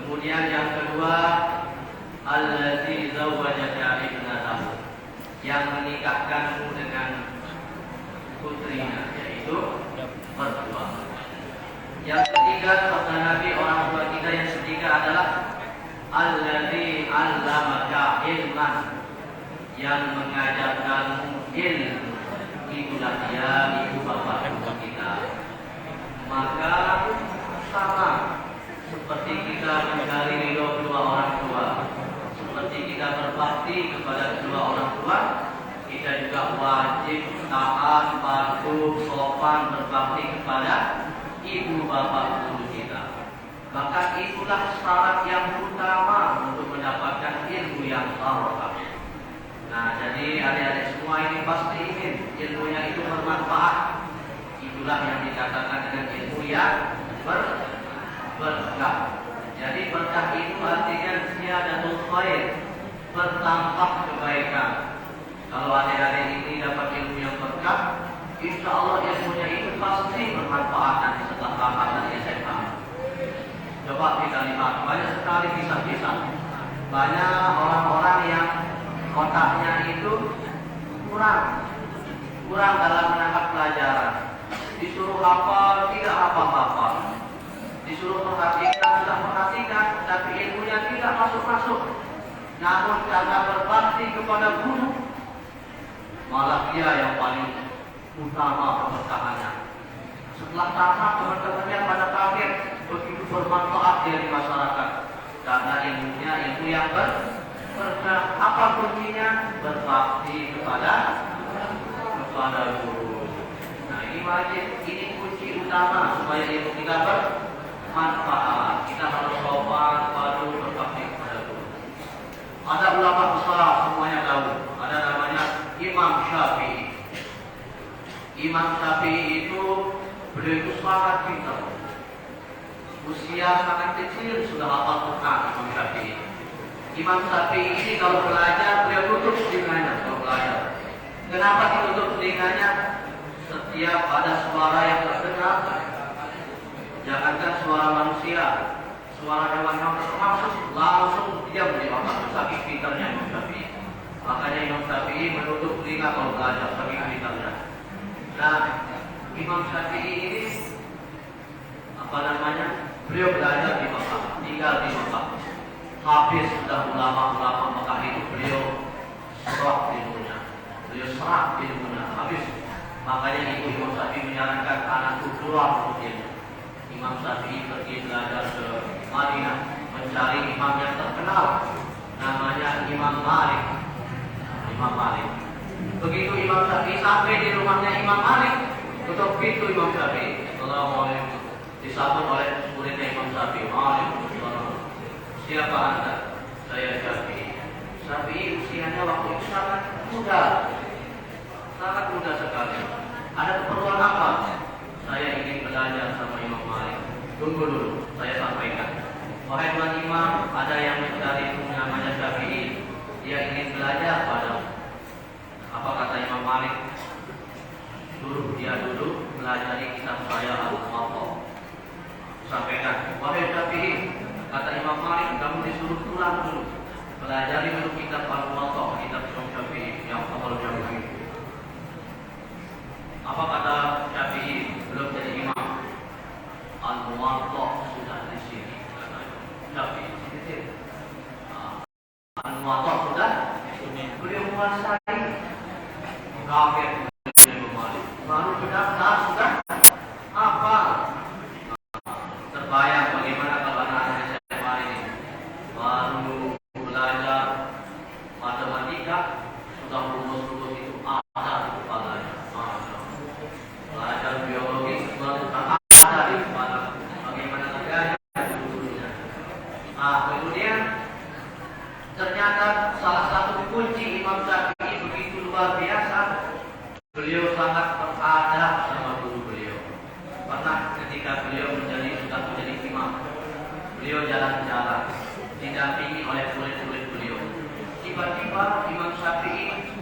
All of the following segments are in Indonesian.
Kemudian yang kedua, allazi zawwajaka ibnatahu, yang menikahkanmu dengan putrinya, yaitu mertua. Yang ketiga, sabda Nabi, orang tua kita yang ketiga adalah allazi 'allamaka ilman, yang mengajarkanmu ilmu. Itulah dia ibu bapak kita. Maka sama seperti kita mencari ridho kedua orang tua, seperti kita berbakti kepada kedua orang tua, kita juga wajib taat, patuh, sopan berbakti kepada ibu bapak guru kita. Maka itulah syarat yang utama untuk mendapatkan ilmu yang barokah. Nah, jadi adik-adik semua ini pasti ingin ilmunya itu bermanfaat. Itulah yang dikatakan dengan ilmu yang berkah. Jadi berkah itu artinya ziyadatul khair, bertambah kebaikan. Kalau adik-adik ini dapat ilmu yang berkah, insya Allah ilmunya itu pasti bermanfaat nanti setelah tamat dari SMA. Coba kita lihat, banyak sekali kisah-kisah. Banyak orang-orang yang otaknya itu kurang dalam menangkap pelajaran. Disuruh hafal, tidak hafal-hafal. Disuruh perhatikan, tidak perhatikan, tapi ilmunya tidak masuk-masuk. Namun karena berbakti kepada guru, malah dia yang paling utama keberkahannya. Setelah tamat, teman-temannya pada kaget, begitu bermanfaat dia di masyarakat. Karena ilmunya ilmu yang berkah. Apa kuncinya? Berbakti kepada guru. Nah, ini wajib, ini kunci utama supaya ilmu kita bermanfaat. Kita harus sopan, patuh, berbakti kepada guru. Ada ulama besar, semuanya tahu. Ada namanya Imam Syafi'i. Imam Syafi'i itu, beliau itu sangat pintar. Usia sangat kecil sudah hafal Quran. Imam Syafi'i. Imam Syafi'i ini kalau belajar, beliau tutup telinganya kalau belajar. Kenapa ditutup telinganya? Setiap ada suara yang terdengar, jangankan suara manusia, suara hewan-hewan termasuk, langsung diam di otak. Saking pintarnya Imam Syafi'i. Makanya Imam Syafi'i menutup telinga kalau belajar, saking pintarnya. Nah, Imam Syafi'i ini beliau belajar di Mekah, tinggal di Mekah. Habis sudah ulama-ulama Mekah itu beliau serap ilmunya. Habis. Makanya ibu Imam Syafi'i menyarankan anakku keluar untuk ilmu. Imam Syafi'i pergi belajar ke Madinah, mencari imam yang terkenal, namanya Imam Malik. Begitu Imam Syafi'i sampai di rumahnya Imam Malik, tutup pintu Imam Syafi'i. Assalamualaikum. Disambut oleh muridnya Imam Syafi'i. Waalaikumsalam. Siapa anda? Saya Syafi'i. Syafi'i usianya waktu itu sangat muda sekali. Ada keperluan apa? Saya ingin belajar sama Imam Malik. Tunggu dulu, saya sampaikan. Wahai Tuan Imam, ada yang mencari namanya Syafi'i. Dia ingin belajar padamu. Apa kata Imam Malik? Suruh dia dulu belajari kitab saya Al-Muwatta. Sampaikan, wahai Syafi'i, kata Imam Malik, kamu disuruh pulang dulu, pelajari dulu kitab Al-Muwatta, kitab Imam Syafi'i yang awal Syafi'i. Apa kata Syafi'i? Belum jadi imam. Al-Muwatta sudah di sini, kata Syafi'i. Al-Muwatta sudah di sini. Beliau menguasai. Kaget Imam Malik. Baru sudah apa? Terbayang bagaimana kalau anak-anak SMA ini baru belajar matematika, sudah rumus-rumus itu ada di kepalanya. Belajar biologi baru ada di kepala. Bagaimana terjadi dulunya. Kemudian ternyata salah satu kunci Imam Syafi'i begitu luar biasa. Beliau sangat beradab sama guru beliau. Pernah ketika beliau sudah menjadi imam, beliau jalan-jalan didampingi oleh murid-murid beliau. Tiba-tiba Imam Syafi'i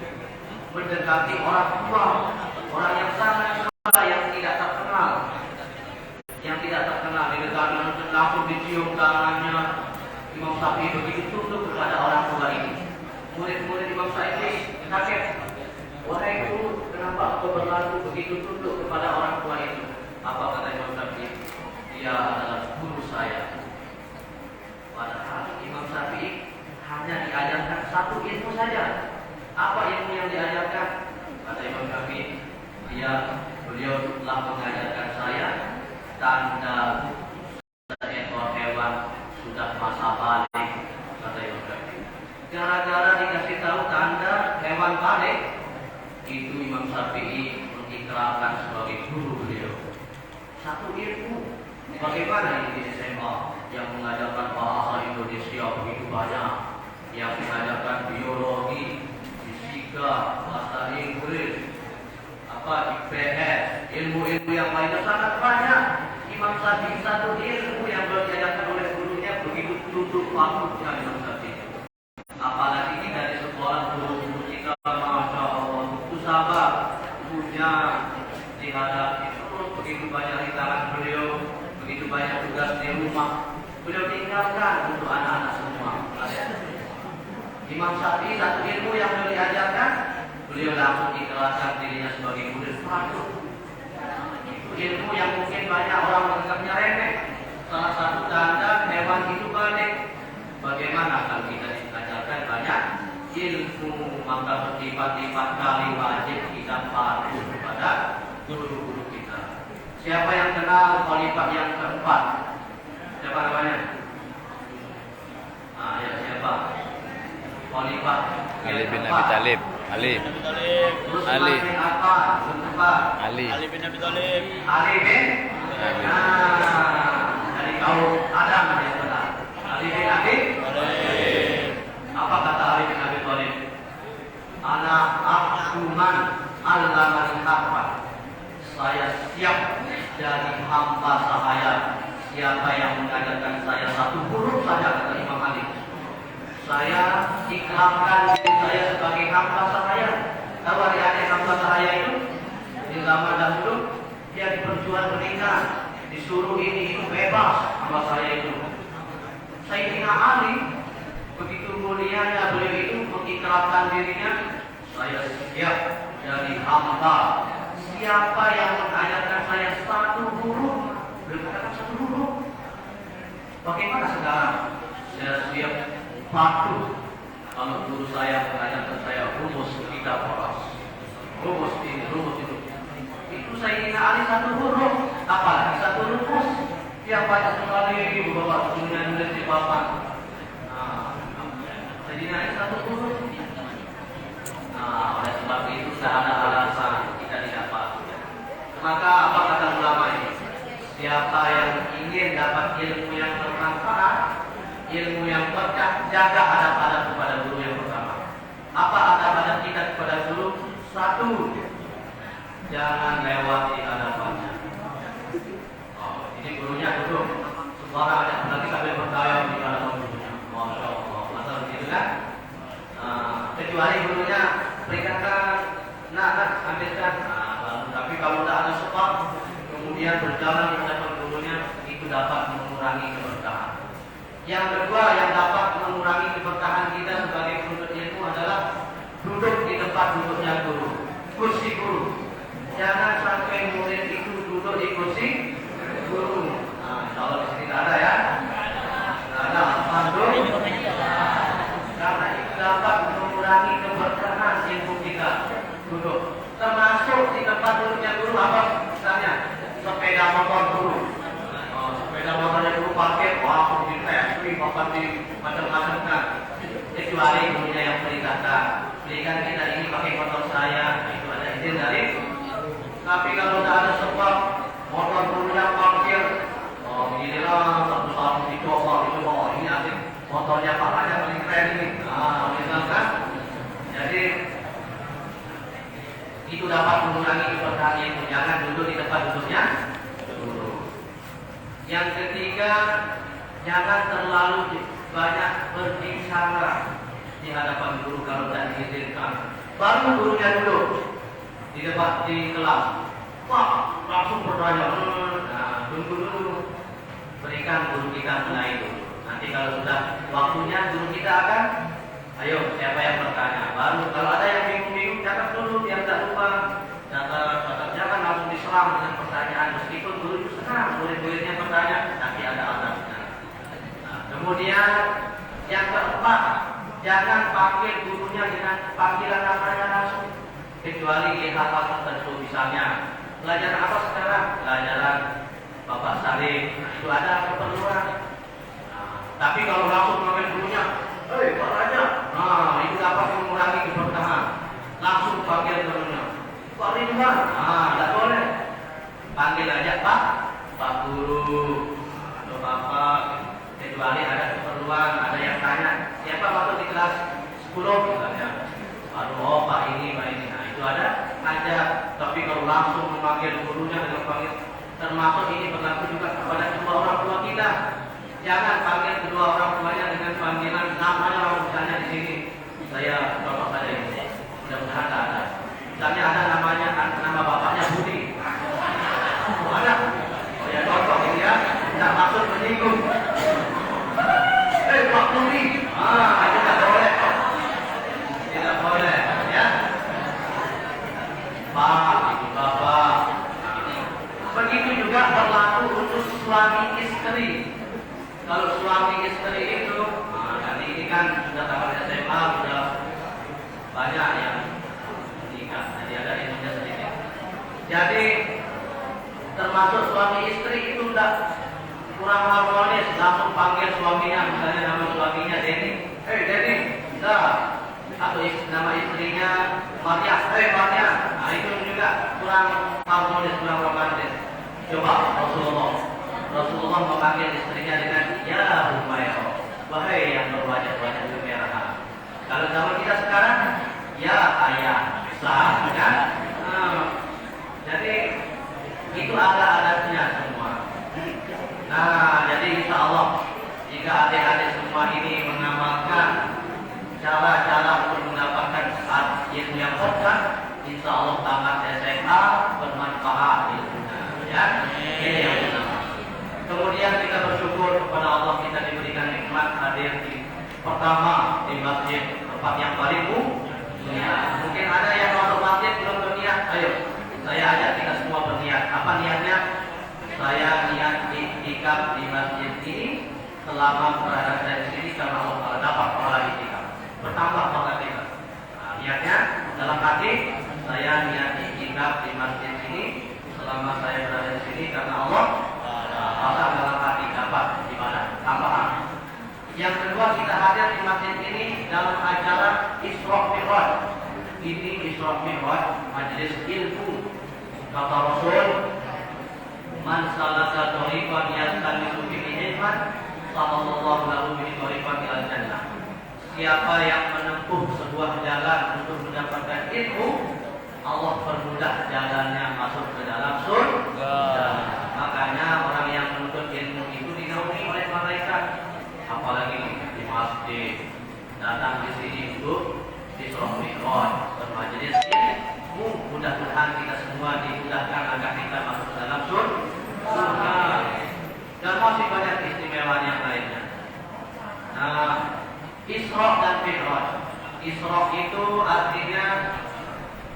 mendekati orang tua, orang yang sangat tua, yang tidak terkenal, didekati langsung dicium tangannya, Imam Syafi'i begitu tunduk kepada orang tua ini. Murid-murid Imam Syafi'i kaget. Wahai guru, kenapa kau berlaku begitu tunduk kepada orang tua itu? Apa kata Imam Syafi'i? Dia adalah guru saya. Padahal Imam Syafi'i hanya diajarkan satu ilmu saja. Apa ilmu yang diajarkan? Kata Imam Syafi'i, beliau telah mengajarkan saya tanda seekor hewan sudah masa balik. Kata Imam Syafi'i. Gara-gara dikasih tahu tanda hewan balik, itu Imam Syafi'i mengikrarkan sebagai guru beliau. Satu ilmu. Bagaimana ini di SMA yang mengajarkan bahasa Indonesia begitu banyak, yang mengajarkan biologi, fisika, bahasa Inggris, IPS, ilmu-ilmu yang lainnya sangat banyak. Imam Syafi'i satu ilmu yang diajarkan oleh gurunya begitu tunduk patuhnya Imam Syafi'i. Apalagi ini dari sekolah guru kita, masya Allah, itu sabar, punya dihadapi terus begitu banyak rintangan beliau, begitu banyak tugas di rumah, beliau tinggalkan untuk anak-anak semua. Imam Syafi'i satu ilmu yang beliau diajarkan, beliau langsung ikhlaskan dirinya sebagai murid patuh. Itu ilmu yang mungkin banyak orang menganggapnya remeh. Salah satu tanda hewan itu balik. Bagaimana kalau kita diajarkan banyak ilmu, maka berlipat-lipat kali wajib kita patuh kepada guru-guru kita. Siapa yang kenal khalifah yang keempat? Siapa namanya? Ya siapa? Khalifah Ali bin Abi Thalib. Ali. Ali bin apa? Ali bin Abi Thalib. Ali bin dari kaum Adam yang benar. Ali bin Abi Thalib. Apa kata Ali bin Abi Thalib? Ana ahkuman allaman harfa. Saya siap jadi hamba sahaya. Siapa yang mengajarkan saya satu huruf saja, kata Imam Ali, saya ikhlaskan diri saya sebagai hamba sahaya. Tahu adik-adik hamba sahaya itu? Di zaman dahulu dia diperjual belikan, disuruh ini itu bebas hamba saya itu. Sayyidina Ali begitu mulianya beliau itu mengikrarkan dirinya, saya siap jadi hamba. Siapa yang mengajarkan saya satu huruf, beliau katakan satu huruf. Bagaimana sekarang? Saya siap patuh kalau guru saya mengajarkan saya rumus kita poros, rumus ini, rumus itu. Itu Sayyidina Ali satu huruf, apalagi satu rumus. Dia banyak sekali beberapa dunia nulis di papan. Sayyidina Ali satu huruf. Oleh sebab itu tidak ada alasan kita tidak patuh. Maka apa kata ulama ini? Siapa yang ingin dapat ilmu yang bermanfaat, ilmu yang berkah, jaga adab-adab kepada guru yang pertama. Apa adab-adab kita kepada guru? Satu, jangan lewati hadapannya. Ini gurunya duduk, sembarang ada lagi sampai berdaya di hadapan gurunya. Masya Allah, masa begitu kan? Kecuali gurunya berikan, ambilkan. Tapi kalau tidak ada sebab, kemudian berjalan di hadapan gurunya, itu dapat mengurangi keberkahan. Yang kedua yang dapat mengurangi keberkahan kita sebagai penuntut ilmu adalah duduk di tempat duduknya guru, kursi guru. Jangan sampai murid itu duduk di kursi guru. Insya Allah di sini tidak ada ya. Tidak ada panduk. Karena itu dapat mengurangi keberkahan ilmu kita duduk. Termasuk di tempat duduknya guru apa? Misalnya sepeda motor guru. Sepeda motornya dulu parkir, wah di tes, bahkan di macam-macam kan. Kecuali gurunya yang perintahkan, berikan kita ini pakai motor saya, itu ada izin dari. Tapi kalau tidak ada sebab, motor gurunya parkir, beginilah satu-satu dicoba, ini asik, motornya palanya paling keren ini. Misalkan, jadi itu dapat mengurangi keberkahan ilmu. Jangan duduk di tempat duduknya guru. Yang ketiga, jangan terlalu banyak berbicara di hadapan guru kalau tidak diizinkan. Baru gurunya duduk di depan di kelas, wah langsung bertanya. Tunggu dulu, berikan guru kita mulai dulu. Nanti kalau sudah waktunya guru kita akan, ayo siapa yang bertanya. Baru kalau ada yang bingung-bingung, catat dulu biar tidak lupa. Jangan langsung diserang dengan pertanyaan. Meskipun guru itu senang murid-muridnya bertanya, tapi ada adabnya. Nah, kemudian yang keempat, jangan panggil gurunya dengan panggilan namanya langsung, kecuali di hal-hal tertentu. Misalnya pelajaran apa sekarang? Pelajaran Bapak Salim. Nah, itu ada keperluan. Tapi kalau langsung memanggil gurunya, hei Pak Raja, nah itu dapat mengurangi keberkahan. Langsung panggil gurunya, Pak Ridwan, tidak boleh. Panggil aja Pak Guru atau Bapak. Kecuali ada keperluan, ada yang tanya, siapa masuk di kelas 10 misalnya. Baru Pak ini, Pak ini. Nah itu ada. Tapi kalau langsung memanggil gurunya dengan panggil, termasuk ini berlaku juga kepada kedua orang tua kita. Jangan panggil kedua orang tuanya dengan panggilan namanya. Misalnya di sini saya contoh saja ini, mudah-mudahan ada. Misalnya ada namanya, nama bapaknya Budi. Ada. Oh ya contoh ini ya, tidak maksud menyinggung. Pak Budi, itu tidak boleh. Tidak boleh, ya. Pak, ibu bapak. Begitu juga berlaku untuk suami istri. Kalau suami istri itu, nanti ini kan sudah tamat SMA, sudah banyak yang menikah, jadi ada ilmunya sedikit. Jadi termasuk suami istri itu sudah kurang harmonis, langsung panggil suaminya, misalnya nama suaminya Denny, hei Denny, dah. Atau nama istrinya Maria, hei Maria. Nah itu juga kurang harmonis, kurang romantis. Coba Rasulullah memanggil istrinya dengan ya Humairah, wahai yang berwajah-wajah kemerahan. Kalau zaman kita sekarang, ya ayah, sah, kan? Jadi itu adat-adatnya semua. Nah, jadi insya Allah jika adik-adik semua ini mengamalkan cara-cara untuk mendapatkan ilmu yang berkah, insya Allah tamat SMA bermanfaat ilmunya. Ya, ini yang pertama. Kemudian kita bersyukur kepada Allah, kita diberikan nikmat hadir pertama di masjid, tempat yang paling mulia. Mungkin ada yang masuk masjid belum berniat. Ayo, saya ajak kita semua berniat. Apa niatnya? Saya niat iktikaf di masjid ini selama berada di sini karena Allah Taala dapat pahala iktikaf. Bertambah pahala kita. Nah, niatnya dalam hati, saya niat iktikaf di masjid ini selama saya berada di sini karena Allah. Pasal dalam hati dapat ibadah tambahan. Yang kedua, kita hadir di masjid ini dalam acara Isra Mi'raj. Ini Isra Mi'raj, majelis ilmu. Kata Rasul, man salaka thariqan yastamisu fihi ilman, sallallahu lahu bihi thariqan ilal jannah. Siapa yang menempuh sebuah jalan untuk mendapatkan ilmu, Allah permudah jalannya masuk ke dalam surga. Makanya orang yang menuntut ilmu itu dinaungi oleh malaikat. Apalagi di masjid, datang di sini untuk Isra Mi'raj, bermajelis ilmu. Mudah-mudahan kita semua dimudahkan agar kita masuk ke dalam surga. Dan masih banyak istimewa yang lainnya. Nah, Isra dan Mi'raj. Isra itu artinya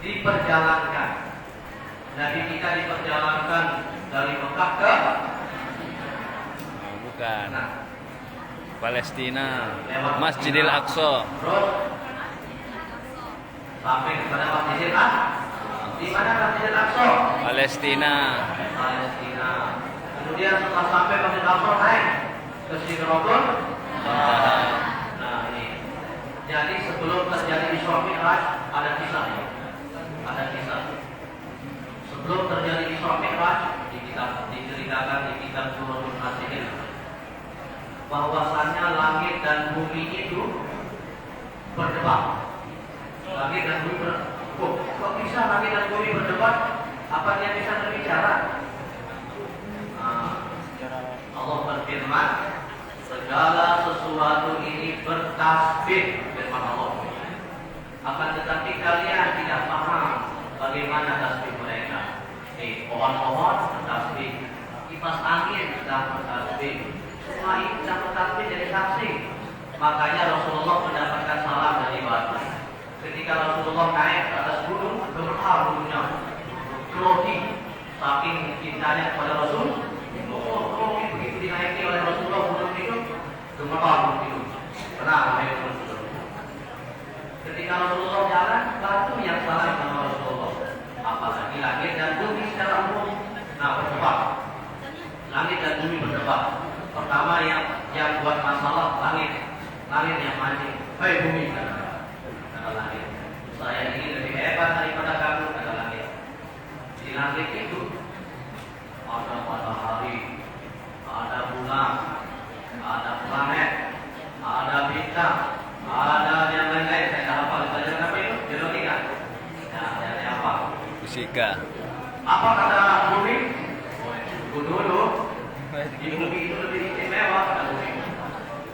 diperjalankan. Nabi kita diperjalankan dari Mekah ke bukan Palestina, Masjidil Aqsa. Sampai kepada Masjidil Aqsa. Di mana Masjidil Aqsa? Palestina. Kemudian setelah sampai Masjidil Aqsa naik ke Sidratul. Nah ini. Jadi sebelum terjadi Isra Mi'raj ada kisah. Sebelum terjadi Isra Mi'raj diceritakan di kitab Surahul Nasihin bahwasannya langit dan bumi itu berdebat. Langit dan bumi kok bisa langit dan bumi berdebat? Apa dia bisa berbicara? Allah berfirman, segala sesuatu ini bertasbih, firman Allah. Akan tetapi kalian tidak paham bagaimana tasbih mereka. Pohon-pohon bertasbih, kipas angin sedang bertasbih, semua ini sedang bertasbih. Nabi jadi saksi. Makanya Rasulullah mendapatkan salam dari batu. Ketika Rasulullah naik ke atas gunung, gemetar gunungnya, grogi, saking cintanya kepada Rasul. Grogi begitu dinaiki oleh Rasulullah gunung itu, gemetar gunung itu. Tenang, Rasulullah. Ketika Rasulullah jalan, batu yang salah sama Rasulullah. Apalagi langit dan bumi secara umum, berdebat. Langit dan bumi berdebat. Pertama yang buat masalah langit yang mancing. Hei bumi, kata langit. Saya ini lebih hebat daripada kamu, kata langit. Di langit itu ada matahari, ada bulan, ada planet, ada bintang, ada yang lain-lain. Saya tak hafal pelajaran apa itu? Biologika. Dari apa? Fisika. Apa kata bumi? Dulu di bumi itu lebih istimewa, kata bumi.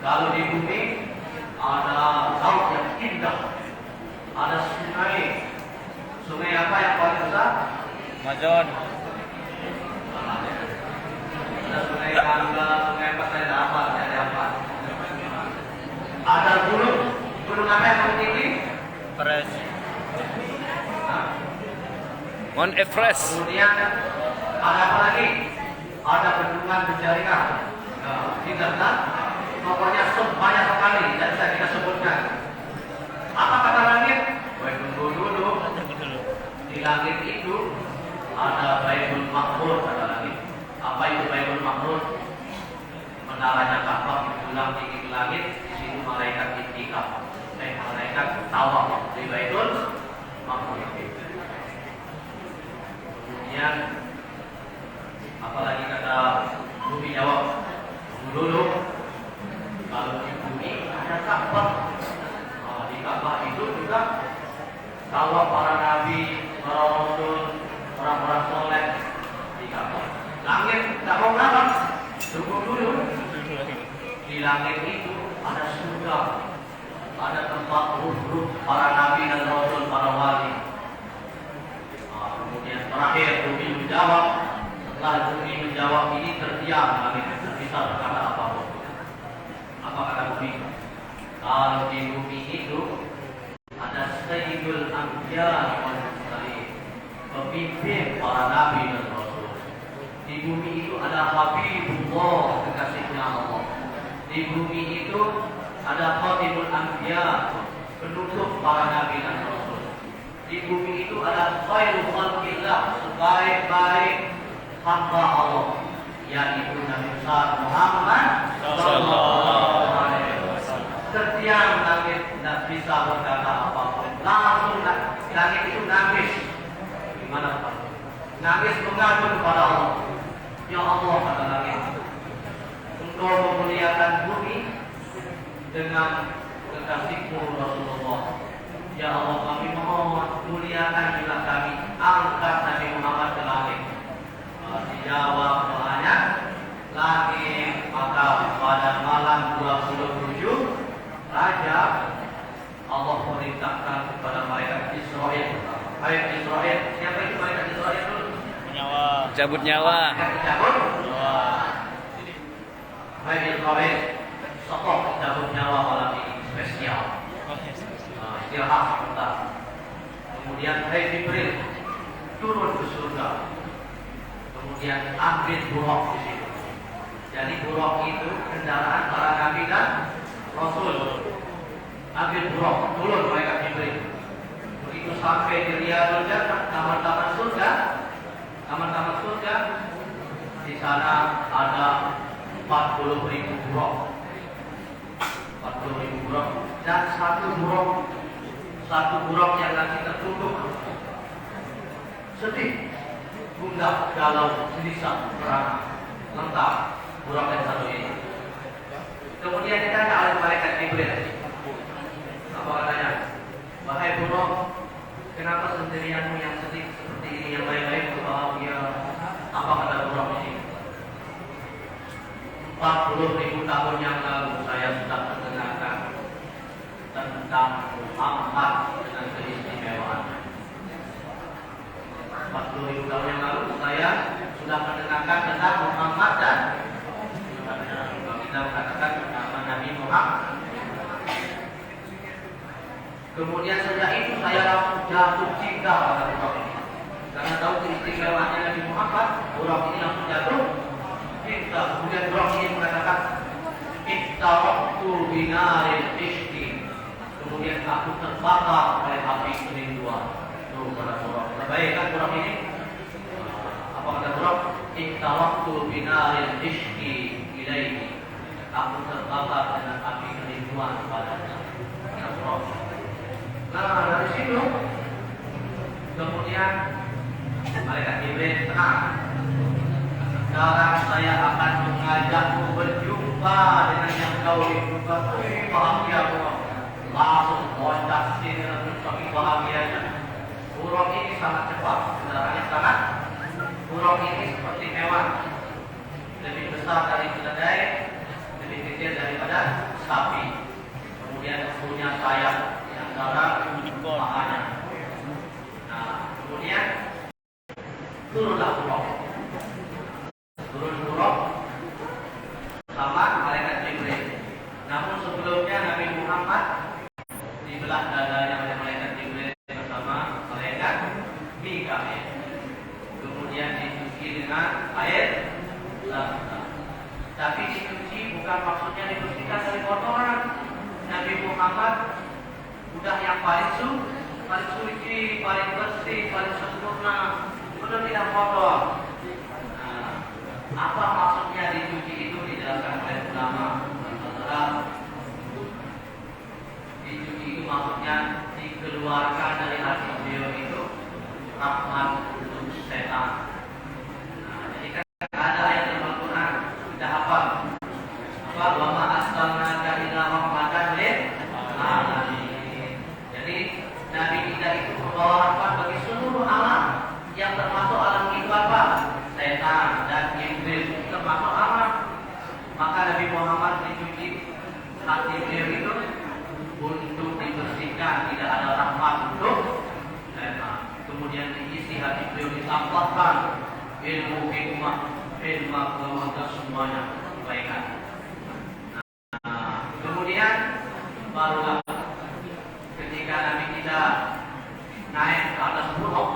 Kalau di bumi ada laut yang indah, ada sungai. Sungai apa yang paling besar? Amazon. Ada sungai Angga, sungai apa saya tak hafal, saya tak hafal. Ada gunung apa yang paling tinggi? Everest. Mount Everest. Kemudian ada apa lagi? Ada bendungan berjaringan. Tidak kan? Pokoknya banyak sekali, tidak bisa kita sebutkan. Apa kata langit? Tunggu dulu. Di langit itu ada Baitul Ma'mur, kata langit. Apa itu Baitul Ma'mur? Menaranya Ka'bah diulang tinggi ke langit. Di situ malaikat itikaf, malaikat tawaf di Baitul Ma'mur. Kemudian apalagi kata bumi jawab dulu. Kalau di bumi ada Ka'bah. Di Ka'bah itu juga tawaf para nabi, para rasul, orang-orang soleh di Ka'bah. Langit tak mau kenapa? Tunggu dulu. Di langit itu ada surga, ada tempat ruh-ruh para nabi dan rasul, para wali. Kemudian terakhir bumi menjawab. Setelah bumi menjawab ini terdiam, langit tidak bisa berkata apapun. Apa kata bumi? Kalau di bumi itu ada Sayyidul Anbiya wal Mursalin, pemimpin para nabi dan rasul. Di bumi itu ada Habibullah, kekasihnya Allah. Di bumi itu ada Khatibul Anbiya, penutup para nabi dan rasul. Di bumi itu ada khairul khalqillah, sebaik-baik hamba Allah, yaitu Nabi besar Muhammad sallallahu alaihi wasallam. Terdiam langit tidak bisa berkata apapun. Langsung langit itu nangis. Gimana Pak? Nangis mengadu kepada Allah. Ya Allah, kata langit, Engkau memuliakan bumi dengan kekasihmu Rasulullah. Ya Allah, kami mohon muliakan juga kami, angkat Nabi Muhammad ke langit. Dijawab doanya langit. Maka pada malam 27 Raja Allah perintahkan kepada malaikat Israel. Malaikat Israel, siapa itu malaikat Israel dulu? Cabut nyawa. Cabut nyawa. Malaikat Israel sokok cabut nyawa malam ini spesial. Istirahat sebentar. Kemudian Jibril turun ke surga. Kemudian ambil buruk di situ. Jadi buruk itu kendaraan para nabi dan rasul. Ambil buruk, turun malaikat Jibril. Begitu sampai di Riyadul Jannah, taman-taman surga, di sana ada 40.000 buruk. 40.000 buruk dan satu buruk yang lagi tertunduk, sedih, gundah, galau, gelisah, merana, lengkap buruk yang satu ini. Kemudian ditanya oleh malaikat Jibril, apa katanya? Wahai buruk, kenapa sendirianmu yang sedih seperti ini, yang lain-lain berbahagia? Apa kata buruk ini? 40.000 tahun yang lalu saya sudah mendengarkan tentang Muhammad dengan keistimewaannya. 40.000 tahun yang lalu saya sudah mendengarkan tentang Muhammad dan kita mengatakan tentang Muhammad. Kemudian sejak itu saya langsung jatuh cinta pada orang ini. Karena tahu keistimewaannya Nabi Muhammad, orang ini langsung jatuh cinta. Kemudian orang ini mengatakan, "Ittaqtu binaril ishqi." Kemudian aku terbakar oleh api kerinduan. Tuh kata orang. Terbaik kan orang ini? Apa kata orang? Ittaqtu binaril ishqi ilaihi. Aku terbakar dengan api kerinduan padanya. Kata orang. Nah dari situ kemudian malaikat Jibril tenang. Sekarang saya akan mengajakmu berjumpa dengan yang kau rindukan. Bahagia Allah. Langsung loncat sini dan saking bahagianya. Burung ini sangat cepat, kendaraannya sangat. Burung ini seperti hewan, lebih besar dari keledai, lebih kecil daripada sapi. Kemudian punya sayap antara pahanya. Nah, kemudian turunlah burung. Turun burung sama malaikat Jibril. Namun sebelumnya Nabi Muhammad dibelah dadanya oleh malaikat Jibril bersama malaikat Mikail. Kemudian dicuci dengan air zam-zam. Tapi dicuci bukan maksudnya dibersihkan dari kotoran. Nabi Muhammad udah yang paling suci, paling bersih, paling sempurna, sudah tidak kotor. Nah, apa maksudnya dicuci itu dijelaskan oleh ulama. Dicuci itu maksudnya dikeluarkan dari hati beliau itu rahmat untuk setan. Nah, jadi kan ada ayat dalam Al-Quran kita hafal. Apa? Wa ma arsalnaka illa rahmatan lil alamin. Jadi Nabi kita itu membawa rahmat bagi seluruh alam, yang termasuk alam itu apa? Setan dan iblis termasuk alam. Maka Nabi Muhammad dicuci hati beliau itu untuk dibersihkan, tidak ada rahmat untuk setan. Kemudian diisi hati beliau ditambahkan ilmu hikmah, dan semuanya kebaikan. Nah, kemudian barulah ketika Nabi kita naik ke atas buruk.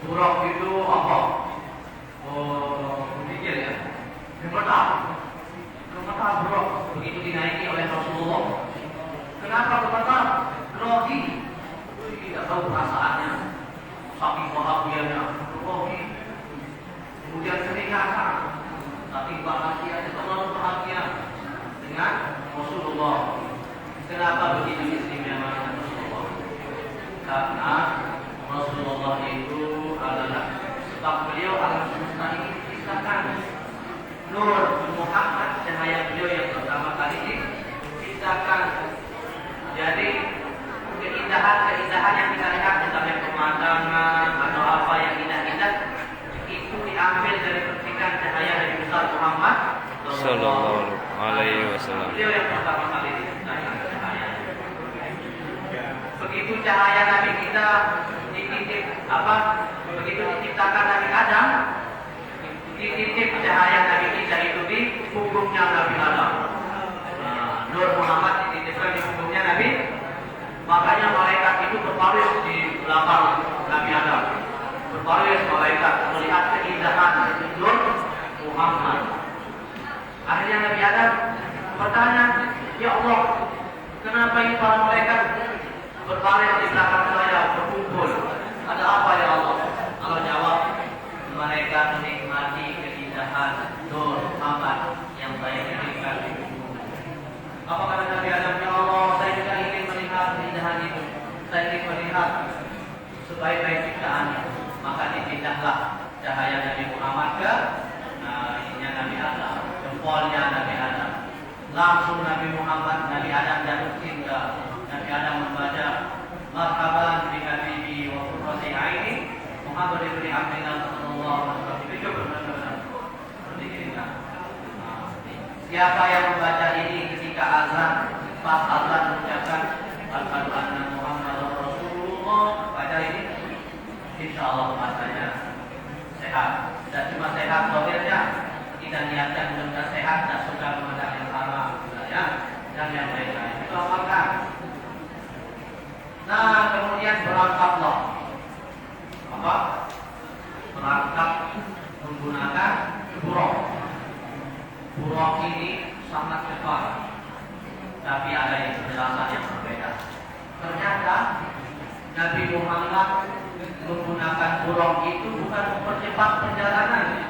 Buruk itu apa? Oh, pikir ya. Gemetar buruk begitu dinaiki oleh Rasulullah. Kenapa gemetar? Grogi. Tidak tahu perasaannya. Saking bahagianya, grogi. Kemudian kenikmatan. Saking bahagianya, terlalu bahagia dengan Rasulullah. Kenapa begitu istimewa Rasulullah? Karena Rasulullah itu adalah sebab beliau alam semesta ini diciptakan. Nur Muhammad, cahaya beliau yang pertama kali diciptakan. Jadi keindahan-keindahan yang kita lihat, misalnya pemandangan atau apa yang indah-indah, itu diambil dari percikan cahaya dari besar Muhammad Sallallahu alaihi wasallam. Beliau yang pertama kali diciptakan cahaya. Begitu cahaya Nabi kita dititip apa? Begitu diciptakan Nabi Adam, dititip cahaya Nabi kita itu di punggungnya Nabi Adam. Nur Muhammad dititipkan di punggungnya Nabi. Makanya malaikat itu berbaris di belakang Nabi Adam. Berbaris malaikat melihat keindahan Nur Muhammad. Akhirnya Nabi Adam bertanya, "Ya Allah, kenapa ini para malaikat berbaris di belakang saya, berkumpul? Ada apa ya Allah?" Allah jawab, "Mereka menikmati keindahan Nur Muhammad yang saya berikan di punggungmu." Apa kata Nabi Adam? "Ya Allah, saya juga ingin melihat keindahan itu. Saya ingin melihat sebaik-baik ciptaan itu." Maka dipindahlah cahaya Nabi Muhammad ke Nabi Adam, jempolnya Nabi Adam. Langsung Nabi Muhammad, Nabi Adam jatuh cinta. Nabi Adam membaca, "Marhaban bi habibi wa qurrati aini Muhammad ibn Abdillah sallallahu alaihi wasallam." Itu benar-benar seperti kita. Siapa yang membaca ini ketika azan, pas azan mengucapkan asyhadu anna Muhammadar Rasulullah, baca ini, insyaallah matanya sehat. Dan cuma sehat zahirnya, kita niatkan mudah-mudahan sehat dan suka kepada yang haram, ya. dan yang lain-lain. Itu amalkan. Nah, kemudian berangkatlah. Apa? Berangkat menggunakan buruk. Buruk ini sangat cepat, tapi ada yang penjelasan yang berbeda. Ternyata Nabi Muhammad menggunakan buruk itu bukan mempercepat perjalanan,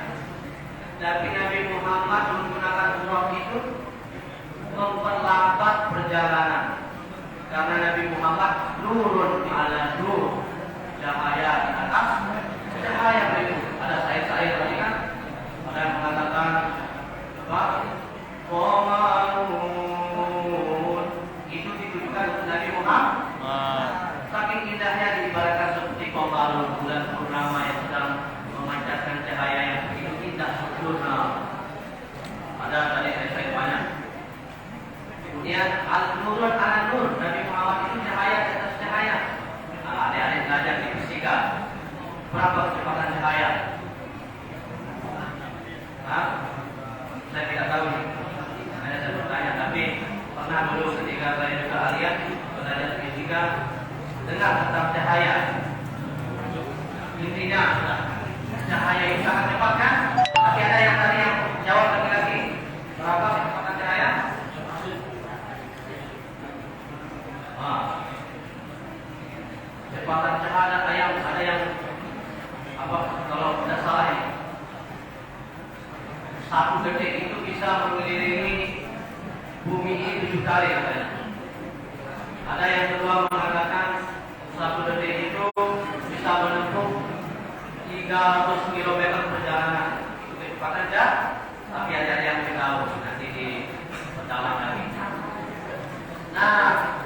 tapi Nabi Muhammad menggunakan buruk itu memperlambat perjalanan. Karena Nabi Muhammad nurun ala nur, cahaya di atas cahaya. Itu ada saya tadi kan, ada yang mengatakan apa? Qamarun itu ditujukan untuk Nabi Muhammad. Saking indahnya diibaratkan seperti qamarun, bulan purnama yang sedang memancarkan cahaya yang begitu indah sempurna. Ada tadi saya banyak. Kemudian al-nurun ala nur, Nabi Muhammad itu cahaya di atas cahaya. Adik-adik belajar di fisika, berapa kecepatan cahaya? Saya tidak tahu. Hanya saya bertanya, tapi pernah dulu ketika saya juga alien belajar fisika, dengar tentang cahaya. Intinya cahaya itu sangat cepat kan? Tapi ada yang tadi yang jawab lagi. Berapa kecepatan cahaya? Kecepatan cahaya ada yang apa? Kalau tidak salah ini, 1 detik itu bisa mengelilingi bumi ini 7 kali katanya. Ada yang kedua mengatakan 1 detik itu bisa menempuh 300 km perjalanan. Itu kecepatan cahaya. Tapi ada yang tidak tahu, nanti di perdalam lagi. Nah,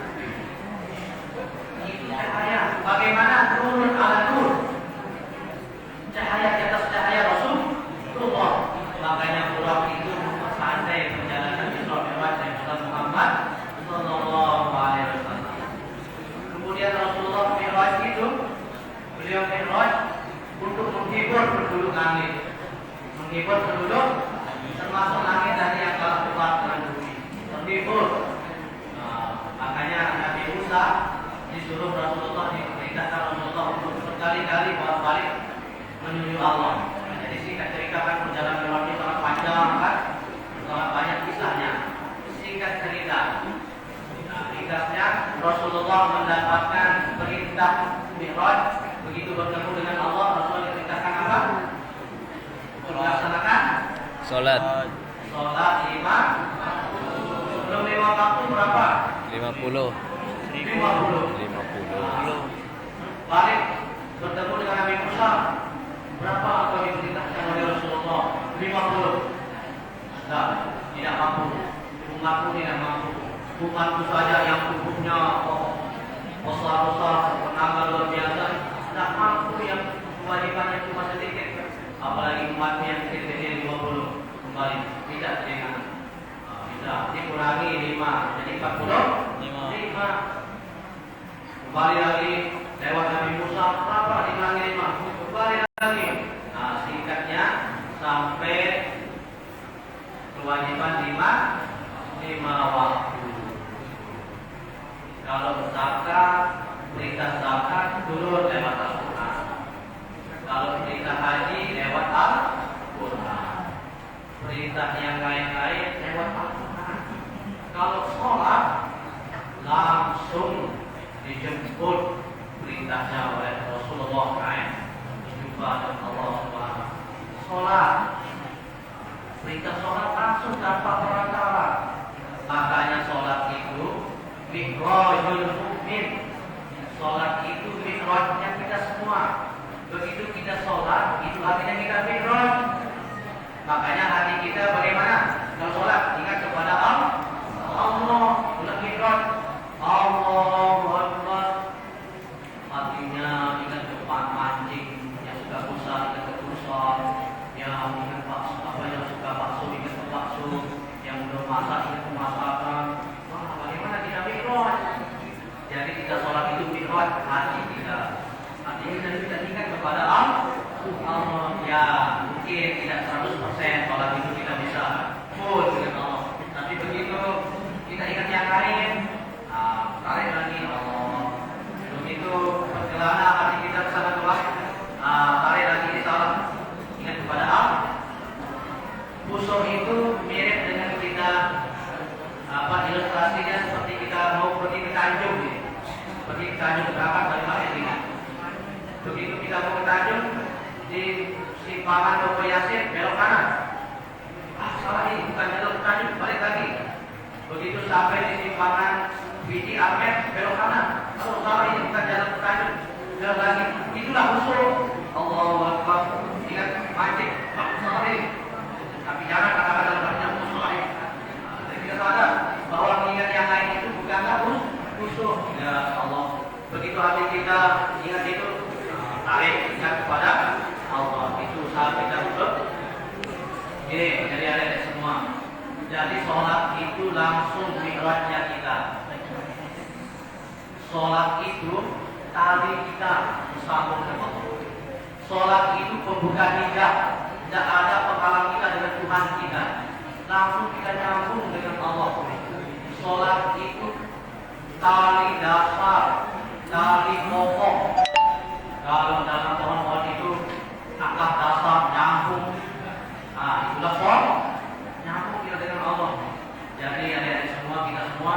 itu cahaya. Bagaimana turun ala nur? Cahaya di atas cahaya Rasulullah. Makanya buruk itu santai perjalanan Isra Mi'raj Nabi Muhammad sallallahu alaihi wasallam. Kemudian Rasulullah Mi'raj itu, beliau Mi'raj untuk menghibur penduduk langit. Menghibur penduduk termasuk langit tadi yang kalah cepat dengan bumi. Menghibur. Makanya Nabi Musa disuruh Rasulullah, diperintahkan Rasulullah untuk berkali-kali bolak-balik menuju Allah. Jadi singkat cerita kan perjalanan Mi'raj sangat panjang kan, sangat banyak kisahnya. Singkat cerita, ringkasnya Rasulullah mendapatkan perintah Mi'raj. Begitu bertemu dengan Allah, Rasulullah diperintahkan apa? Melaksanakan Sholat 5. Sebelum 5 waktu berapa? 50. 50. Balik bertemu dengan Nabi Musa. Berapa atau diperintahkan oleh Rasulullah? 50. Nah, tidak mampu. Umatku tidak mampu. Umatku saja yang tubuhnya besar-besar, tenaga luar biasa, tidak mampu, yang kewajibannya cuma sedikit. Apalagi umatnya yang kecil-kecil 50. Kembali tidak dengan tidak dikurangi 5, jadi 45. Kembali lagi lewat Nabi Musa, berapa dikurangi 5? Kembali lagi. Nah, singkatnya sampai kewajiban 5 waktu. Kalau zakat, perintah zakat turun lewat Al-Quran. Kalau perintah haji lewat Al-Quran. Perintah yang lain-lain lewat Al-Quran. Kalau sholat langsung dijemput perintahnya oleh Rasulullah dijumpa dengan Allah Subhanahu. Sholat, perintah sholat langsung tanpa perantara. Makanya sholat itu mi'rajul mukmin. Sholat itu mi'rajnya kita semua. Begitu kita sholat, itu artinya kita mi'raj. Makanya hati kita bagaimana? Kalau sholat ingat kepada Allah. Bukan mi'raj. Allahu Akbar. Artinya ingat tempat mancing yang suka busa, ingat ke busa. Yang ingat bakso, apa yang suka bakso, ingat ke bakso. Yang belum masak, ingat ke masakan. Bagaimana kita mi'raj? Jadi kita sholat itu mi'raj hati kita. Artinya kita ingat kepada Allah. Ya mungkin tidak 100% sholat itu kita bisa full dengan Allah. Tapi begitu kita ingat ilustrasinya seperti kita mau pergi ke Tanjung nih. Pergi ke Tanjung berangkat dari Madinah. Begitu kita mau ke Tanjung, di simpangan Toko Yasin belok kanan. Salah ini bukan jalur ke Tanjung, balik lagi. Begitu sampai di simpangan Widi Ahmed belok kanan. Kalau salah ini bukan jalur ke Tanjung, belok lagi. Itulah musuh. Allahu Akbar. Ingat mancing, salah ini. Tapi jangan kata-kata banyak musuh lain. Kita sadar bahwa mengingat yang lain itu bukanlah musuh. Ya Allah. Begitu hati kita ingat itu, tarik ingat kepada Allah. Itu saat kita duduk. Jadi adik-adik semua. Jadi sholat itu langsung mi'rajnya kita. Sholat itu tali kita bersambung dengan Allah. Sholat itu pembuka hijab. Tidak ada penghalang kita dengan Tuhan kita. Langsung kita nyambung dengan Allah. Sholat itu tali dasar, tali pokok. Kalau dalam pohon-pohon itu akar dasar nyambung. Nah, itulah sholat. Nyambung kita dengan Allah. Jadi adik-adik semua, kita semua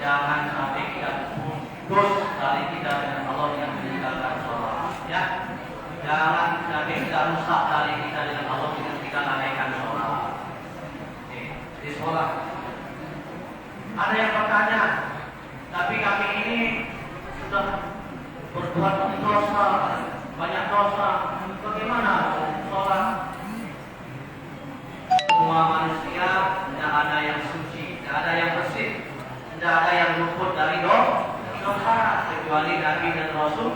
jangan sampai kita putus tali kita dengan Allah yang meninggalkan sholat. Ya. Jangan sampai kita rusak tali kita dengan Allah dengan kita lalaikan sholat. Di sholat ada yang bertanya, tapi kami ini sudah berbuat dosa, banyak dosa, bagaimana sholat? Semua manusia tidak ada yang suci, tidak ada yang bersih, tidak ada yang luput dari dosa kecuali Nabi dan Rasul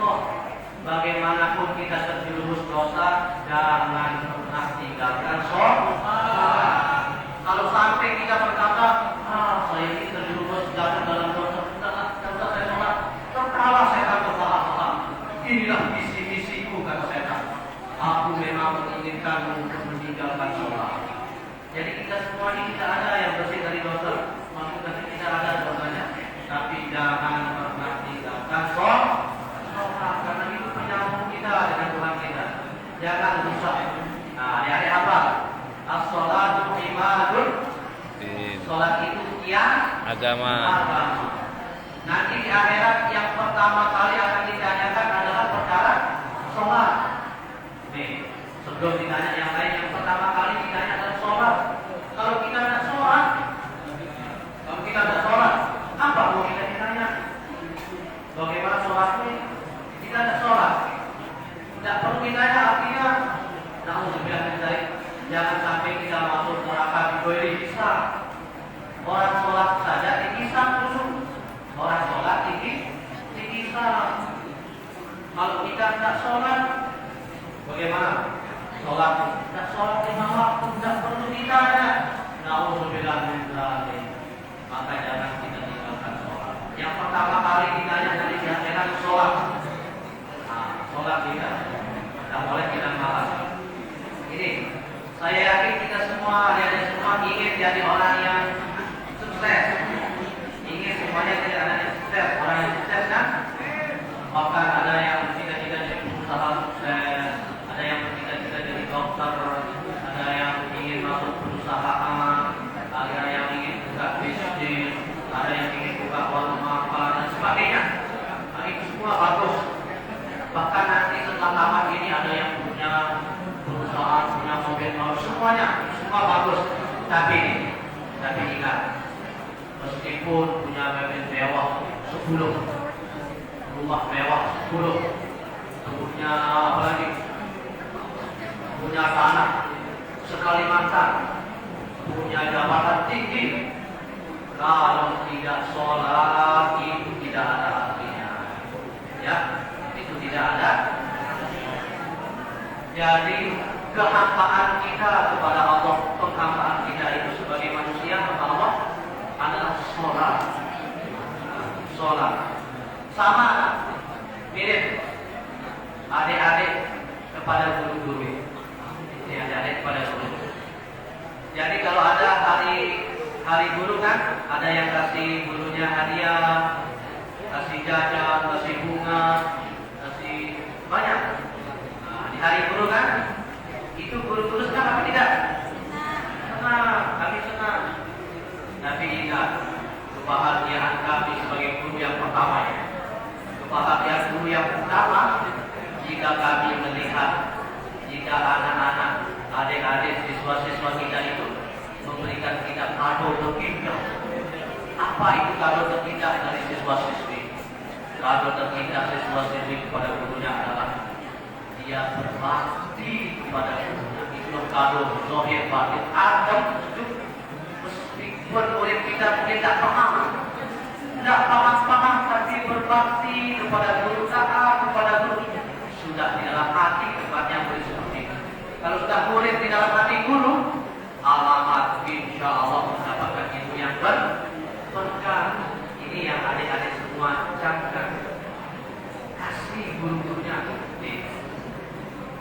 Allah. Bagaimanapun kita terjerumus dosa, jangan pernah tinggalkan sholat. Kalau sampai kita berkata, saya ini terjerumus jatuh dalam dosa, tidak saya sholat, terkalah setan berpahala. Inilah misi-misiku, kata setan. Aku memang menginginkanmu untuk meninggalkan sholat. Jadi kita semua ini tidak ada yang bersih dari dosa. Maksudnya kita ada dosanya, tapi jangan pernah tinggalkan sholat. Karena itu menyambung kita dengan Tuhan kita. Jangan rusak. Nah, adik-adik apa? As-sholatu imadun. Sholat itu tiang agama. Nanti di akhirat yang pertama kali akan ditanyakan adalah perkara sholat. Nih, sebelum ditanya yang lain, yang pertama kali ditanya adalah sholat. Kalau kita tidak sholat, apa mau kita ditanya? Bagaimana sholatnya? Kita tidak sholat, tidak perlu ditanya. Artinya, jangan sampai kita masuk neraka diberi hisab. Orang sholat saja dihisab dulu. Orang sholat dihisab. Kalau kita tidak sholat, bagaimana? Sholat tidak sholat 5 waktu tidak perlu ditanya. Nauzubillah min dzalik. Maka jangan kita tinggalkan sholat. Yang pertama kali ditanya dari akhirat sholat. Sholat kita tidak boleh kita malas. Ini saya yakin kita semua, adik-adik semua ingin jadi orang yang sukses. Ingin semuanya jadi orang yang sukses, orang yang sukses kan? Bahkan ada yang bercita-cita jadi pengusaha sukses, ada yang bercita-cita jadi dokter, ada yang ingin masuk perusahaan, ada yang ingin buka bisnis, ada yang ingin buka warung makan dan sebagainya. Nah, itu semua bagus. Bahkan nanti setelah tamat ini ada yang punya perusahaan, punya mobil, semuanya, semua bagus. Tapi ingat, meskipun punya mobil mewah 10, rumah mewah 10, punya apa lagi? Punya tanah sekalimantan, punya jabatan tinggi, kalau tidak sholat itu tidak ada artinya. Ya. Tidak ada. Jadi kehambaan kita kepada Allah, penghambaan kita itu sebagai manusia kepada Allah adalah sholat. Sholat sama mirip adik-adik kepada guru-guru. Ini adik-adik kepada guru. Jadi kalau ada hari guru kan, ada yang kasih gurunya hadiah, kasih jajan, kasih bunga, banyak. Nah, di hari guru kan, itu guru-guru senang apa tidak? Senang, kami senang. Tapi ingat, kebahagiaan kami sebagai guru yang pertama ya. Kebahagiaan guru yang pertama jika kami melihat jika anak-anak, adik-adik, siswa-siswa kita itu memberikan kita kado terindah. Apa itu kado terindah dari siswa-siswi? Kado terindah siswa-siswi kepada gurunya adalah dia berbakti kepada gurunya. Itulah kado zahir batin. Adam meskipun murid kita mungkin tidak paham, tapi berbakti kepada guru, taat kepada guru. Sudah di dalam hati tempatnya murid seperti itu. Kalau sudah murid di dalam hati guru, alamat insya Allah mendapatkan ilmu yang berkah. Ini yang adik-adik semua camkan. Kasih guru-gurunya.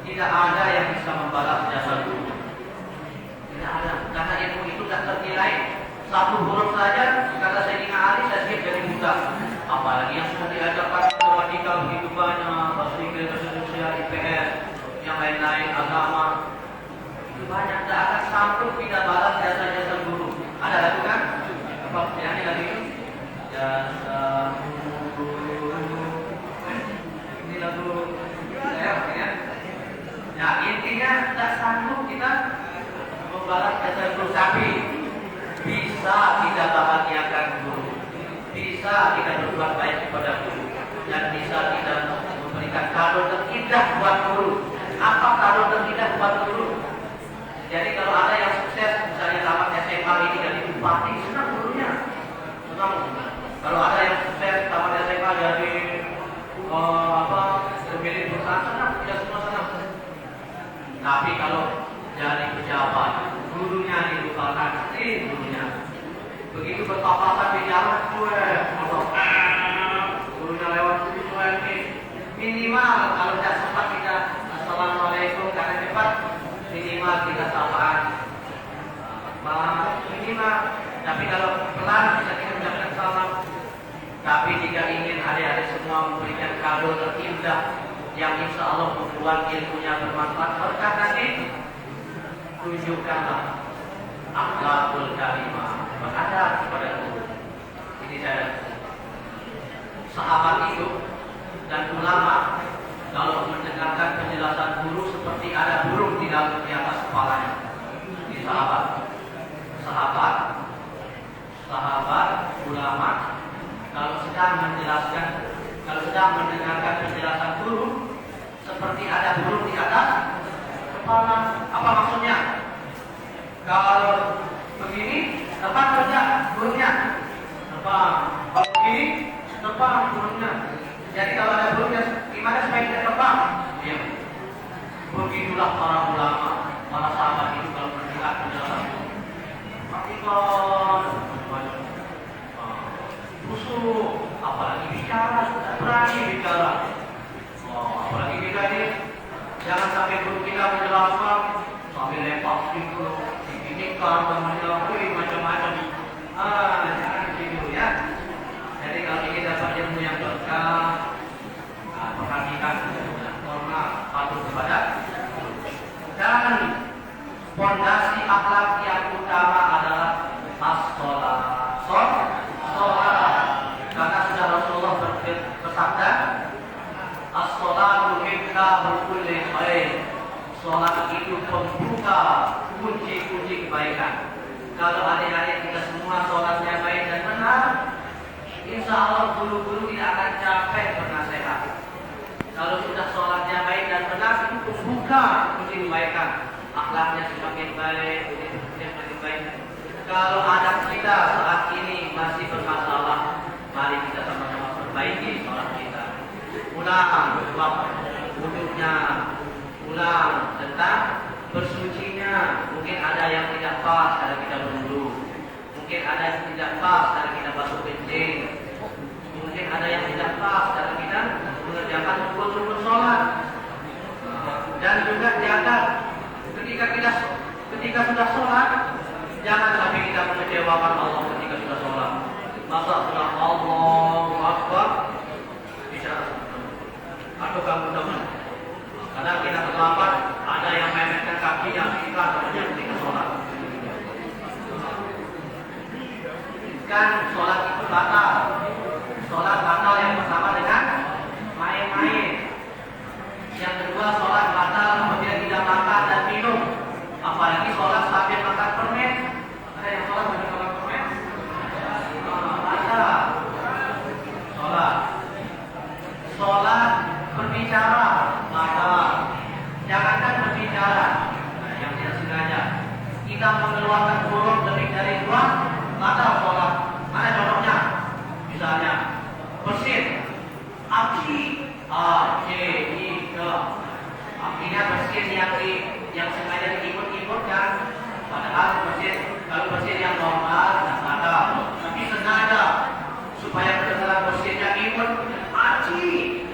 Tidak ada yang bisa membalas jasa guru. Tidak ada, karena ilmu itu tidak ternilai. Satu huruf saja, kata Sayyidina Ali, saya siap jadi buta. Apalagi yang sudah diajarkan matematika begitu banyak, bahasa Inggris, bahasa Indonesia, IPS, yang lain-lain, agama. Itu banyak, tidak akan sanggup kita balas jasa-jasa guru. Ada lagu kan? Apa yang lagi itu? Jasa guru. Ini lagu saya ya. Nah intinya tidak sanggup kita membalas jasa guru, tapi bisa kita bahagiakan guru, bisa kita berbuat baik kepada guru, dan bisa kita memberikan kado terindah buat guru. Apa kado terindah buat guru? Jadi kalau ada yang sukses, misalnya tamat SMA ini jadi bupati, senang gurunya, senang. Kalau ada yang sukses tamat SMA jadi pemilik perusahaan, senang, ya semua senang. Tapi kalau jadi pejabat, gurunya dilupakan, gurunya. Begitu berpapasan di jalan, gurunya lewat ini. Minimal kalau tidak sempat kita assalamualaikum karena cepat, minimal kita sapaan. Minimal. Tapi kalau pelan bisa kita ucapkan salam. Tapi jika ingin adik-adik semua memberikan kado terindah yang insya Allah membuat ilmunya bermanfaat berkah nanti, tunjukkanlah akhlakul karimah, beradab kepada guru. Ini saya sahabat itu dan ulama kalau mendengarkan penjelasan guru seperti ada burung di atas kepalanya. Ini sahabat ulama kalau sedang mendengarkan penjelasan guru seperti ada burung di atas kepala. Apa maksudnya? Kalau begini, tepat saja burungnya. Tepat. Kalau begini, tepat burungnya. Jadi kalau ada burungnya, gimana supaya tidak tepat? Ya. Begitulah para ulama, para sahabat itu kalau mendengar penjelasan guru. Busuk, apalagi bicara, tidak berani bicara. Apalagi kita ini, jangan sampai guru kita menjelaskan sambil lempar itu, dibikinkan temannya, macam-macam. Jangan begitu ya. Jadi kalau ingin dapat ilmu yang berkah, perhatikan hormat, patuh kepada. Dan fondasi akhlak yang utama adalah as-sholat. Karena sudah Rasulullah bersabda, as-sholatu miftahul kulli khair. Sholat itu pembuka kunci-kunci kebaikan. Kalau adik-adik kita semua sholatnya baik dan benar, insya Allah guru-guru tidak akan capek bernasihat. Kalau sudah sholatnya baik dan benar, itu pembuka kunci kebaikan. Akhlaknya semakin baik, semakin baik. Kalau adab kita saat ini masih bermasalah, mari kita sama-sama perbaiki sholat kita. Ulang wudhunya, ulang tentang bersucinya. Mungkin ada yang tidak pas cara kita berwudhu, mungkin ada yang tidak pas cara kita basuh kencing, mungkin ada yang tidak pas cara kita mengerjakan rukun-rukun sholat. Dan juga jaga ketika sudah sholat, jangan sampai kita mengecewakan Allah ketika sudah sholat. Masa sudah Allahu Akbar bisa atau kamu teman? Kadang kita terlambat, ada yang memetkan kakinya, kita namanya ketika sholat. Kemudian sholat itu batal. Sholat batal yang pertama dengan main-main. Yang kedua sholat batal apabila tidak makan dan minum. Apalagi sholat sambil makan permen. Ada yang sholat sambil makan permen? Ada. Sholat berbicara batal. Jangankan berbicara, yang tidak sengaja kita mengeluarkan huruf lebih dari 2, batal sholat. Mana contohnya? Misalnya bersin, aki, a, c, i, k. Artinya bersin yang sengaja diikut-ikutkan. Padahal bersin, kalau bersin yang normal tidak batal. Tapi sengaja supaya kedengaran bersinnya ikut, aci,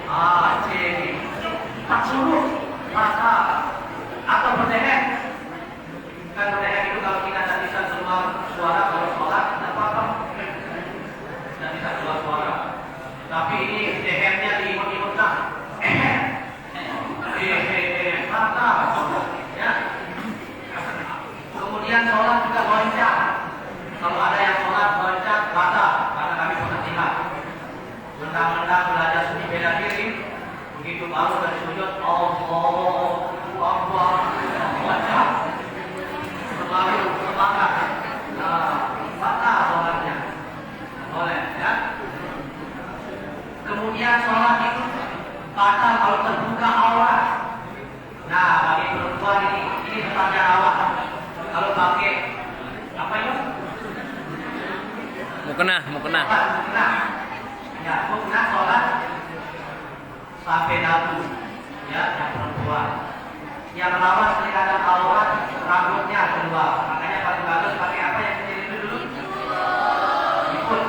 a, c, i, tak suruh. Maka atau berdehek, kan berdehek itu kalau kita tidak bisa keluar suara kalau sholat tidak apa-apa, tidak bisa keluar suara. Tapi ini deheknya diikut-ikutkan, maka ya. Kemudian sholat juga loncat. Kalau ada yang sholat loncat batal, karena kami pernah lihat. Mentang-mentang belajar sujud bela diri, begitu baru dari sujud Allahu Akbar, loncat, selalu semangat, batal sholatnya, boleh ya. Kemudian sholat itu batal kalau terbuka aurat. Nah, bagi perempuan ini tetapnya awak. Kalau pakai apa itu? Mukena. Mukena. Ya, mukena sholat sampai dagu, ya, yang perempuan. Yang lawan kelihatan aurat, rambutnya keluar. Makanya paling bagus pakai apa yang kecil itu dulu? Ikut.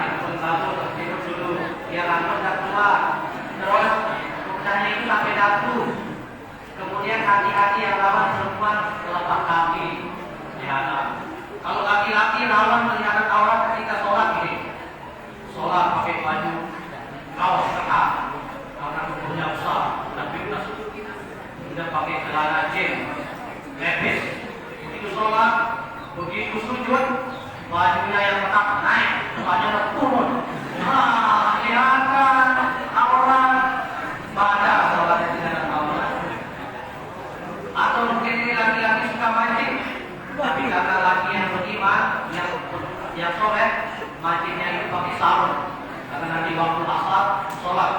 Ikut bagus, ikut dulu. Biar rambut tidak keluar. Terus mukenanya itu sampai dagu. Kemudian hati-hati yang lawan perempuan telapak kaki. Kelihatan. Kalau laki-laki lawan kelihatan aurat ketika sholat ini. Sholat pakai baju kaos ketat. Karena tubuhnya besar dan bebas, sudah pakai celana jeans, levis. Begitu sholat, begitu sujud, bajunya yang tetap naik, bajunya turun. Kelihatan aurat, pada sholatnya tidak ada aurat. Atau mungkin ini laki-laki suka mancing, tapi karena laki yang beriman, yang soleh, mancingnya itu pakai sarung. Karena nanti waktu asar sholat.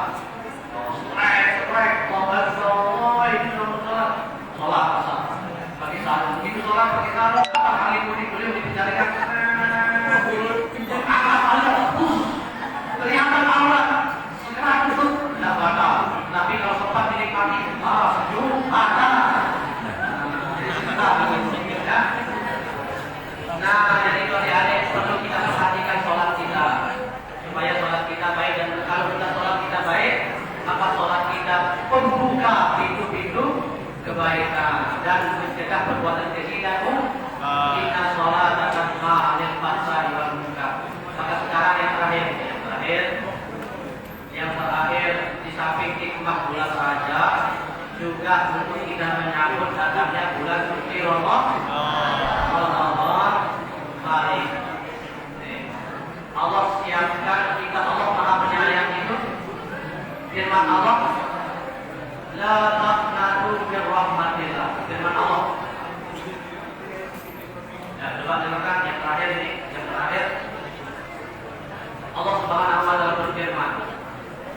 Sholat asar pakai sarung, begitu sholat pakai sarung, apa kali beliau dibicarakan kelihatan aurat, segera tutup, tidak batal. Tapi kalau sempat dinikmati, sejuk, batal. Nah, jadi adik-adik perlu kita perhatikan sholat kita supaya sholat kita baik, dan kalau kita sholat kita baik, maka sholat kita membuka pintu-pintu kebaikan dan mencegah perbuatan keji dan kita sholat akan ma'alil fahsya'i wal munkar. Maka sekarang yang terakhir di samping hikmah bulan Rajab juga untuk kita menyambut datangnya bulan suci Ramadan baik. Allah siapkan kita, Allah Maha Penyayang itu. Firman Allah, la taqnatu min rahmatillah. Firman Allah. Ya, coba dengarkan yang terakhir ini, yang terakhir. Allah Subhanahu wa taala berfirman,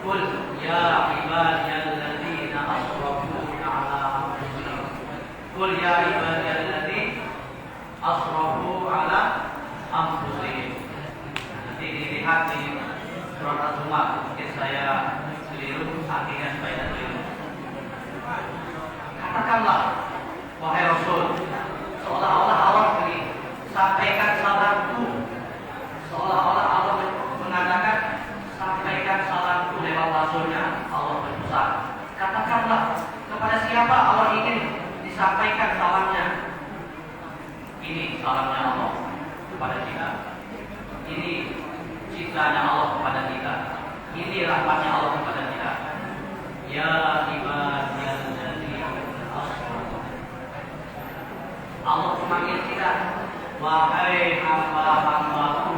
"Qul ya ibadiyalladzina asrafu ala anfusihim." Qul ya ibadiyalladzina asrafu ala anfusihim. Nanti dilihat di surat Al-Zumar, mungkin saya keliru, artinya supaya keliru. Katakanlah, wahai Rasul, seolah-olah Allah sampaikan salamku, seolah-olah Allah mengatakan sampaikan salamku lewat Rasulnya. Allah berpesan, katakanlah kepada siapa Allah ingin disampaikan salamnya. Ini salamnya Allah kepada kita. Ini citranya Allah kepada kita. Ini rahmatnya Allah kepada kita. Ya ibadiyalladzina asrafu. Allah memanggil kita, wahai hamba-hambaku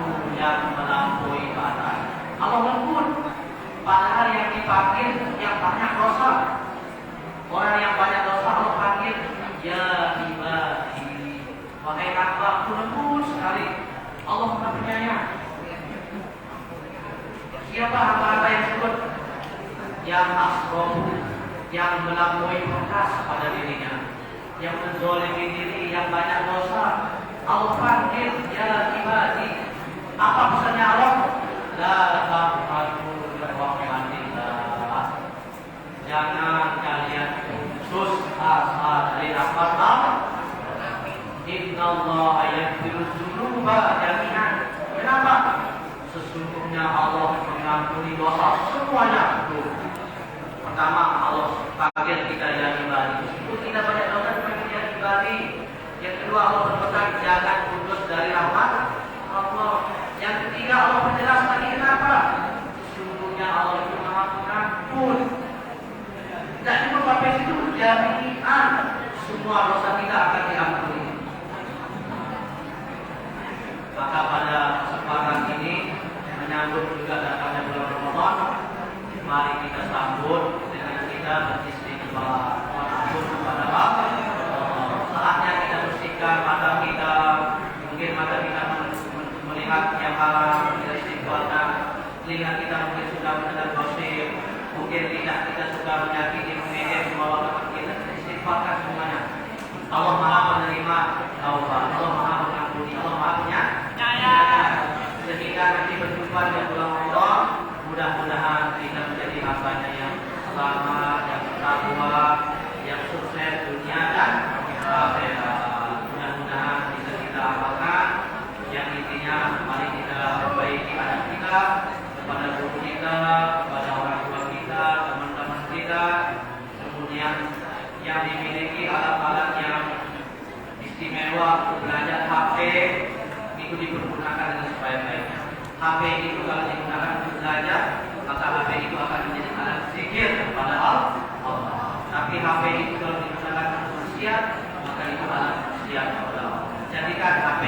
fakir yang banyak dosa. Orang yang banyak dosa Allah panggil ya ibadi. Wahai hamba, lembut sekali. Allah Maha Penyayang. Siapa hamba-hamba yang sebut? Yang asrom, yang melampaui batas pada dirinya, yang menzalimi diri, yang banyak dosa. Allah panggil ya ibadi. Apa pesannya Allah? La taqnatu min rahmatillah. Jangan kalian putus asa dari rahmat Allah. Innallaha yaghfiru dzunuba jami'an. Kenapa? Sesungguhnya Allah mengampuni dosa semuanya. Pertama, Allah panggil kita ya ibadi. Meskipun kita banyak dosa panggil ya ibadi. Yang kedua, Allah berpesan jangan putus dari rahmat Allah. Yang ketiga, Allah menjelaskan lagi kenapa? Sesungguhnya Allah itu Maha Pengampun. Tidak cuma sampai situ, jami'an semua dosa kita akan diampuni. Maka pada kesempatan ini menyambut juga datangnya bulan Ramadan, mari kita sambut dengan kita beristighfar, mohon ampun kepada Allah. Saatnya kita bersihkan mata kita, mungkin mata kita melihat yang haram, kita istighfarkan. Telinga kita mungkin sudah mendengar gosip, mungkin tidak kita sudah menyakiti, mengejem membawa teman kita, istighfarkan semuanya. Allah Maha menerima taubat, Allah Maha mengampuni, Allah Maha penyayang. Sehingga nanti berjumpa di bulan Ramadan, mudah-mudahan kita menjadi hambanya yang selamat, yang bertakwa, yang sukses dunia dan akhirat. Mudah-mudahan bisa kita amalkan. Yang intinya mari kita perbaiki anak kita, kepada guru kita, kepada orang tua kita, teman-teman kita. Kemudian yang dimiliki alat-alat yang istimewa untuk belajar HP itu dipergunakan dengan sebaik-baiknya. HP itu kalau digunakan untuk belajar, maka HP itu akan menjadi alat zikir kepada Allah. Tapi HP itu kalau digunakan untuk maksiat, maka itu alat maksiat kepada Allah. Jadikan HP